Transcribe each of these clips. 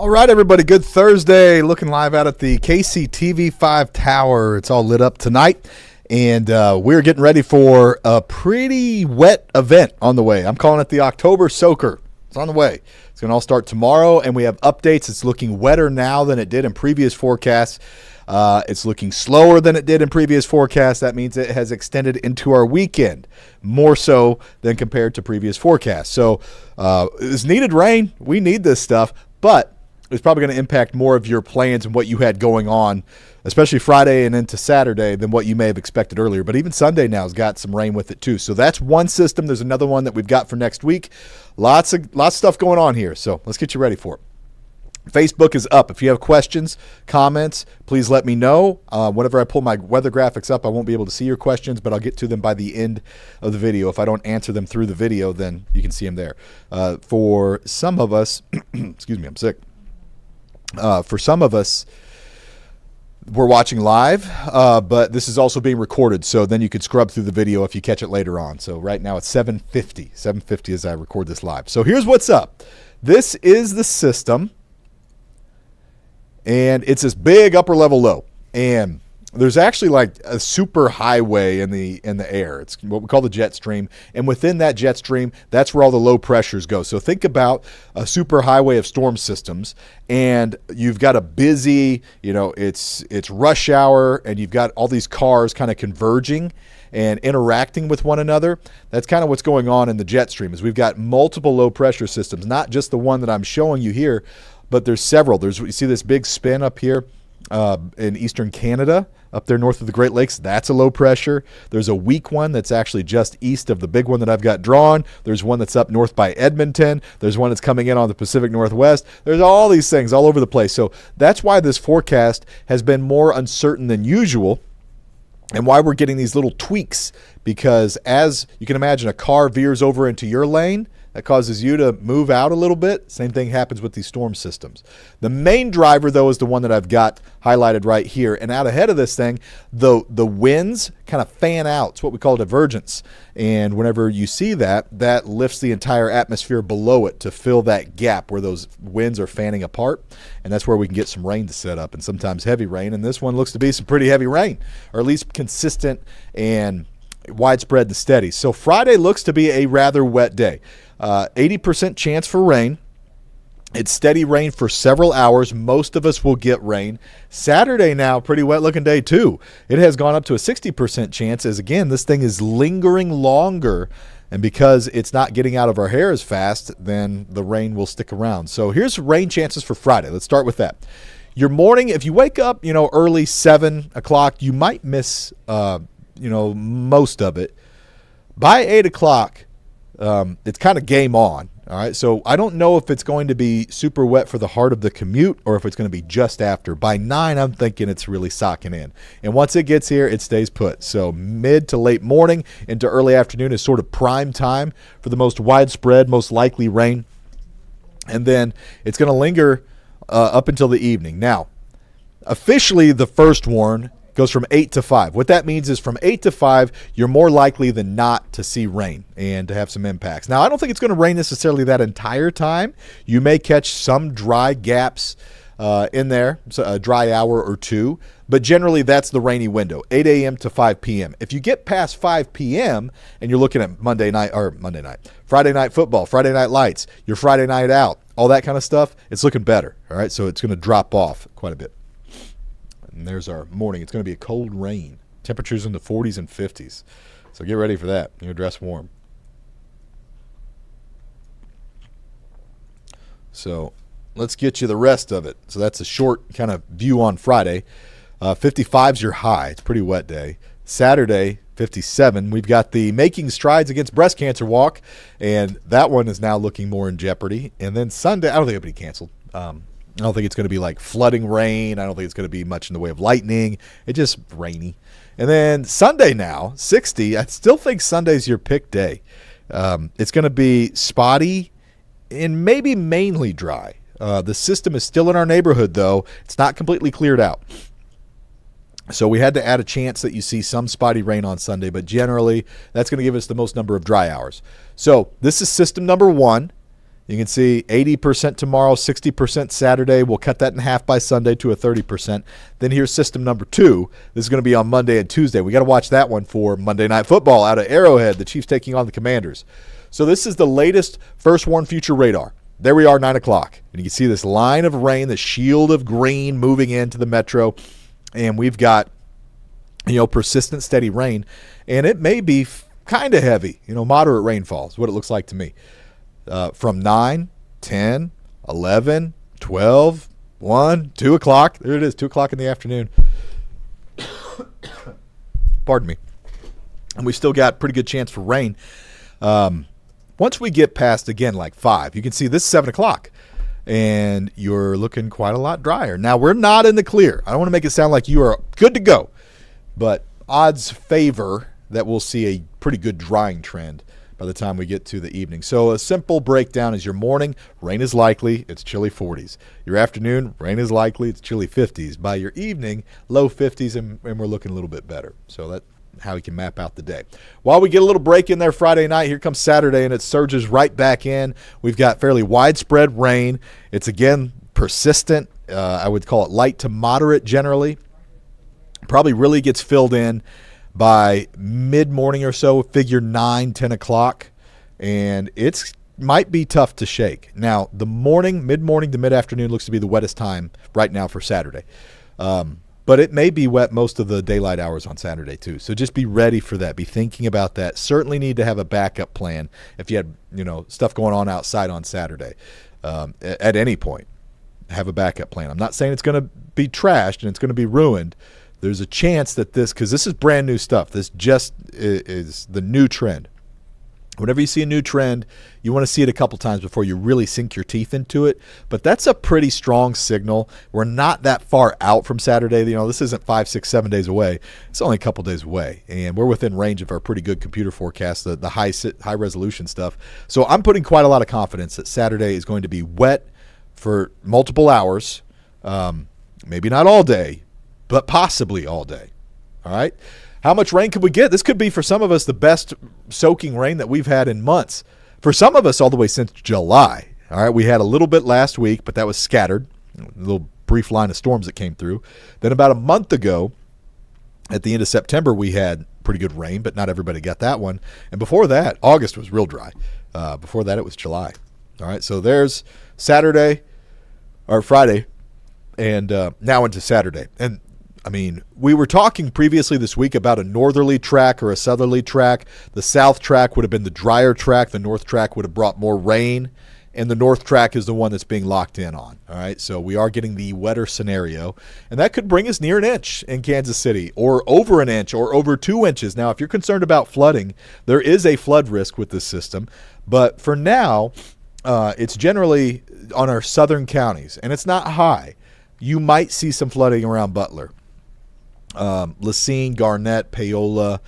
All right, everybody, good Thursday. Looking live out at the KCTV5 tower. It's all lit up tonight, and we're getting ready for a pretty wet event on the way. I'm calling it the October Soaker. It's on the way. It's going to all start tomorrow, and we have updates. It's looking wetter now than it did in previous forecasts. It's looking slower than it did in previous forecasts. That means it has extended into our weekend, more so than compared to previous forecasts. So it's needed rain. We need this stuff, but it's probably going to impact more of your plans and what you had going on, especially Friday and into Saturday, than what you may have expected earlier. But even Sunday now has got some rain with it too. So that's one system. There's another one that we've got for next week. Lots of stuff going on here. So let's get you ready for it. Facebook is up. If you have questions, comments, please let me know. Whenever I pull my weather graphics up, I won't be able to see your questions, but I'll get to them by the end of the video. If I don't answer them through the video, then you can see them there. For some of us, excuse me, I'm sick. For some of us, we're watching live, but this is also being recorded, so then you could scrub through the video if you catch it later on. So right now it's 7:50 as I record this live. So here's what's up. This is the system, and it's this big upper level low, and there's actually like a super highway in the air. It's what we call the jet stream, and within that jet stream, that's where all the low pressures go. So think about a super highway of storm systems, and you've got a busy, it's rush hour, and you've got all these cars kind of converging and interacting with one another. That's kind of what's going on in the jet stream. Is we've got multiple low pressure systems, not just the one that I'm showing you here, but there's several. You see this big spin up here in eastern Canada, up there north of the Great Lakes. That's a low pressure. There's a weak one that's actually just east of the big one that I've got drawn. There's one that's up north by Edmonton. There's one that's coming in on the Pacific Northwest. There's all these things all over the place. So that's why this forecast has been more uncertain than usual, and why we're getting these little tweaks, because as you can imagine, a car veers over into your lane, that causes you to move out a little bit. Same thing happens with these storm systems. The main driver, though, is the one that I've got highlighted right here. And out ahead of this thing, the winds kind of fan out. It's what we call divergence. And whenever you see that, that lifts the entire atmosphere below it to fill that gap where those winds are fanning apart. And that's where we can get some rain to set up, and sometimes heavy rain. And this one looks to be some pretty heavy rain, or at least consistent and widespread and steady. So Friday looks to be a rather wet day. 80% chance for rain. It's steady rain for several hours. Most of us will get rain. Saturday now, pretty wet looking day too. It has gone up to a 60% chance, as again, this thing is lingering longer. And because it's not getting out of our hair as fast, then the rain will stick around. So here's rain chances for Friday. Let's start with that. Your morning, if you wake up, early 7 o'clock, you might miss, most of it. By 8 o'clock, it's kind of game on. All right. So I don't know if it's going to be super wet for the heart of the commute, or if it's going to be just after. By 9, I'm thinking it's really socking in. And once it gets here, it stays put. So mid to late morning into early afternoon is sort of prime time for the most widespread, most likely rain. And then it's going to linger up until the evening. Now, officially, the first warn goes from 8 to 5. What that means is from 8 to 5, you're more likely than not to see rain and to have some impacts. Now, I don't think it's going to rain necessarily that entire time. You may catch some dry gaps in there, so a dry hour or two, but generally that's the rainy window, 8 a.m. to 5 p.m. If you get past 5 p.m. and you're looking at Friday night football, Friday night lights, your Friday night out, all that kind of stuff, it's looking better. All right, so it's going to drop off quite a bit. And there's our morning. It's going to be a cold rain. Temperatures in the 40s and 50s. So get ready for that. Dress warm. So let's get you the rest of it. So that's a short kind of view on Friday. 55's your high. It's a pretty wet day. Saturday, 57. We've got the Making Strides Against Breast Cancer walk, and that one is now looking more in jeopardy. And then Sunday, I don't think it'll be canceled. I don't think it's going to be like flooding rain. I don't think it's going to be much in the way of lightning. It's just rainy. And then Sunday now, 60. I still think Sunday's your pick day. It's going to be spotty and maybe mainly dry. The system is still in our neighborhood, though. It's not completely cleared out. So we had to add a chance that you see some spotty rain on Sunday, but generally that's going to give us the most number of dry hours. So this is system number 1. You can see 80% tomorrow, 60% Saturday. We'll cut that in half by Sunday to a 30%. Then here's system number 2. This is going to be on Monday and Tuesday. We got to watch that one for Monday Night Football out of Arrowhead, the Chiefs taking on the Commanders. So this is the latest First Warn Future radar. There we are, 9 o'clock. And you can see this line of rain, the shield of green moving into the metro. And we've got, persistent, steady rain. And it may be kind of heavy, moderate rainfall is what it looks like to me. From 9, 10, 11, 12, 1, 2 o'clock. There it is, 2 o'clock in the afternoon. Pardon me. And we still got pretty good chance for rain. Once we get past, again, like 5, you can see this is 7 o'clock. And you're looking quite a lot drier. Now, we're not in the clear. I don't want to make it sound like you are good to go. But odds favor that we'll see a pretty good drying trend by the time we get to the evening. So a simple breakdown is your morning, rain is likely, it's chilly 40s. Your afternoon, rain is likely, it's chilly 50s. By your evening, low 50s, and we're looking a little bit better. So that's how we can map out the day. While we get a little break in there Friday night, here comes Saturday, and it surges right back in. We've got fairly widespread rain. It's, again, persistent. I would call it light to moderate generally. Probably really gets filled in by mid-morning or so, figure 9, 10 o'clock, and it might be tough to shake. Now, the morning, mid-morning to mid-afternoon looks to be the wettest time right now for Saturday. But it may be wet most of the daylight hours on Saturday too. So just be ready for that. Be thinking about that. Certainly need to have a backup plan if you had, stuff going on outside on Saturday. At any point, have a backup plan. I'm not saying it's going to be trashed and it's going to be ruined. There's a chance that because this is brand new stuff. This just is the new trend. Whenever you see a new trend, you want to see it a couple times before you really sink your teeth into it. But that's a pretty strong signal. We're not that far out from Saturday. This isn't 5, 6, 7 days away. It's only a couple days away. And we're within range of our pretty good computer forecast, the high resolution stuff. So I'm putting quite a lot of confidence that Saturday is going to be wet for multiple hours. Maybe not all day, but possibly all day. All right? How much rain could we get? This could be, for some of us, the best soaking rain that we've had in months. For some of us, all the way since July. All right, we had a little bit last week, but that was scattered. A little brief line of storms that came through. Then about a month ago, at the end of September, we had pretty good rain, but not everybody got that one. And before that, August was real dry. Before that, it was July. All right, so there's Friday, and now into Saturday. And we were talking previously this week about a northerly track or a southerly track. The south track would have been the drier track. The north track would have brought more rain, and the north track is the one that's being locked in on. All right, so we are getting the wetter scenario, and that could bring us near an inch in Kansas City, or over an inch, or over 2 inches. Now, if you're concerned about flooding, there is a flood risk with this system, but for now, it's generally on our southern counties, and it's not high. You might see some flooding around Butler. Lacine, Garnett, Paola,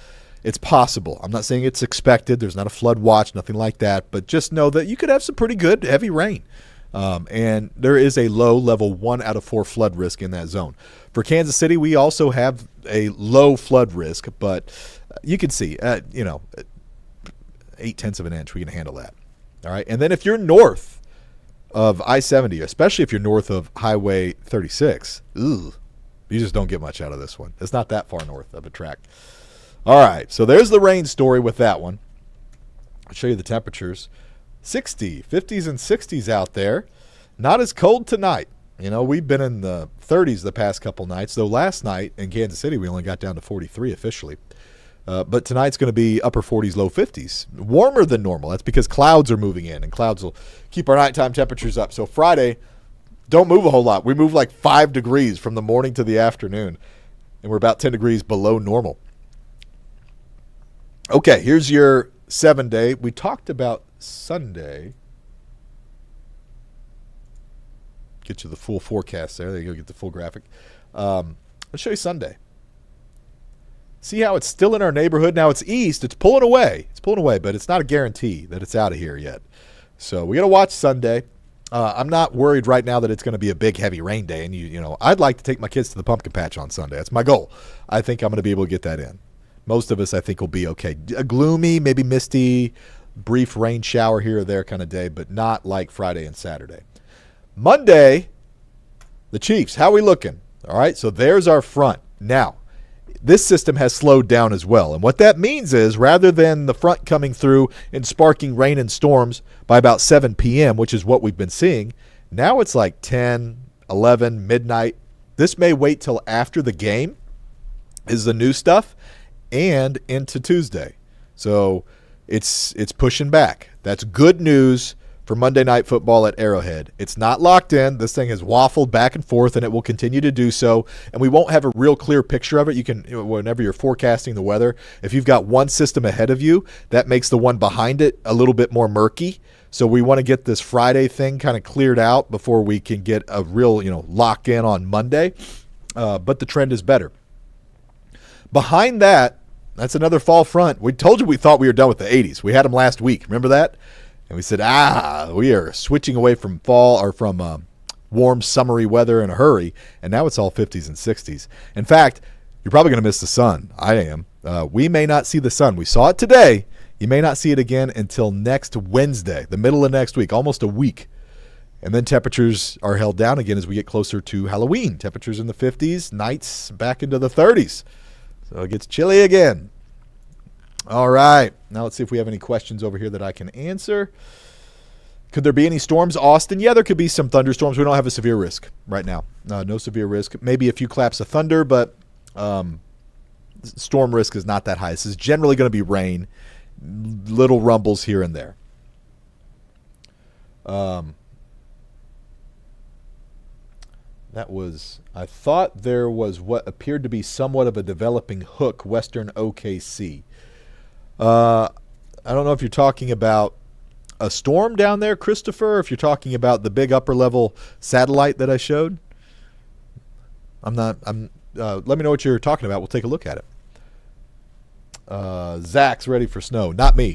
it's possible. I'm not saying it's expected. There's not a flood watch, nothing like that, but just know that you could have some pretty good heavy rain. And there is a low level 1 out of 4 flood risk in that zone. For Kansas City, we also have a low flood risk, but you can see, 0.8 of an inch, we can handle that. All right. And then if you're north of I-70, especially if you're north of Highway 36, you just don't get much out of this one. It's not that far north of a track. All right, so there's the rain story with that one. I'll show you the temperatures. 50s and 60s out there. Not as cold tonight. We've been in the 30s the past couple nights, though last night in Kansas City we only got down to 43 officially. But tonight's going to be upper 40s, low 50s. Warmer than normal. That's because clouds are moving in, and clouds will keep our nighttime temperatures up. So Friday, don't move a whole lot. We move like 5 degrees from the morning to the afternoon, and we're about 10 degrees below normal. Okay, here's your 7-day. We talked about Sunday. Get you the full forecast there. There you go, get the full graphic. Let's show you Sunday. See how it's still in our neighborhood? Now it's east. It's pulling away. But it's not a guarantee that it's out of here yet. So we got to watch Sunday. I'm not worried right now that it's going to be a big, heavy rain day. And, I'd like to take my kids to the pumpkin patch on Sunday. That's my goal. I think I'm going to be able to get that in. Most of us, I think, will be okay. Gloomy, maybe misty, brief rain shower here or there kind of day, but not like Friday and Saturday. Monday, the Chiefs. How are we looking? All right, so there's our front. Now, this system has slowed down as well. And what that means is rather than the front coming through and sparking rain and storms by about 7 p.m., which is what we've been seeing, now it's like 10, 11, midnight. This may wait till after the game is the new stuff and into Tuesday. So it's pushing back. That's good news for Monday Night Football at Arrowhead. It's not locked in. This thing has waffled back and forth, and it will continue to do so. And we won't have a real clear picture of it. You can, whenever you're forecasting the weather, if you've got one system ahead of you, that makes the one behind it a little bit more murky. So we want to get this Friday thing kind of cleared out before we can get a real, lock in on Monday. But the trend is better. Behind that, that's another fall front. We told you we thought we were done with the 80s. We had them last week. Remember that? And we said, we are switching away from fall or from warm, summery weather in a hurry. And now it's all 50s and 60s. In fact, you're probably going to miss the sun. I am. We may not see the sun. We saw it today. You may not see it again until next Wednesday, the middle of next week, almost a week. And then temperatures are held down again as we get closer to Halloween. Temperatures in the 50s, nights back into the 30s. So it gets chilly again. All right. Now let's see if we have any questions over here that I can answer. Could there be any storms, Austin? Yeah, there could be some thunderstorms. We don't have a severe risk right now. No severe risk. Maybe a few claps of thunder, but storm risk is not that high. This is generally going to be rain, little rumbles here and there. I thought there was what appeared to be somewhat of a developing hook, Western OKC. I don't know if you're talking about a storm down there, Christopher, or if you're talking about the big upper level satellite that I showed. Let me know what you're talking about. We'll take a look at it. Zach's ready for snow. Not me.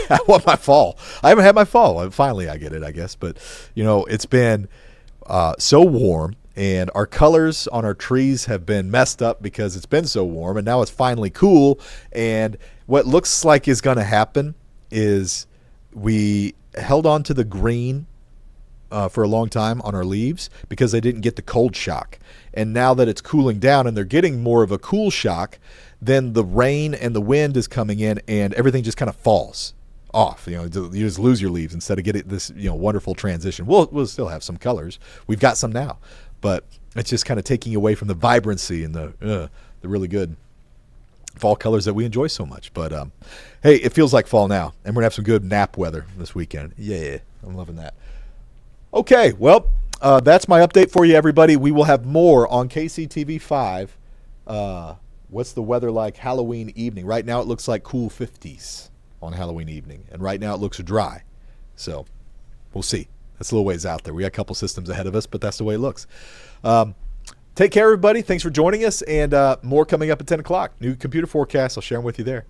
I want my fall. I haven't had my fall. Finally, I get it, I guess. But, it's been so warm. And our colors on our trees have been messed up because it's been so warm, and now it's finally cool. And what looks like is going to happen is we held on to the green for a long time on our leaves because they didn't get the cold shock. And now that it's cooling down and they're getting more of a cool shock, then the rain and the wind is coming in and everything just kind of falls off. You just lose your leaves instead of getting this wonderful transition. We'll still have some colors. We've got some now. But it's just kind of taking away from the vibrancy and the really good fall colors that we enjoy so much. But, hey, it feels like fall now. And we're going to have some good nap weather this weekend. Yeah, I'm loving that. Okay, well, that's my update for you, everybody. We will have more on KCTV5. What's the weather like Halloween evening? Right now it looks like cool 50s on Halloween evening. And right now it looks dry. So we'll see. That's a little ways out there. We got a couple systems ahead of us, but that's the way it looks. Take care, everybody. Thanks for joining us, and more coming up at 10 o'clock. New computer forecasts. I'll share them with you there.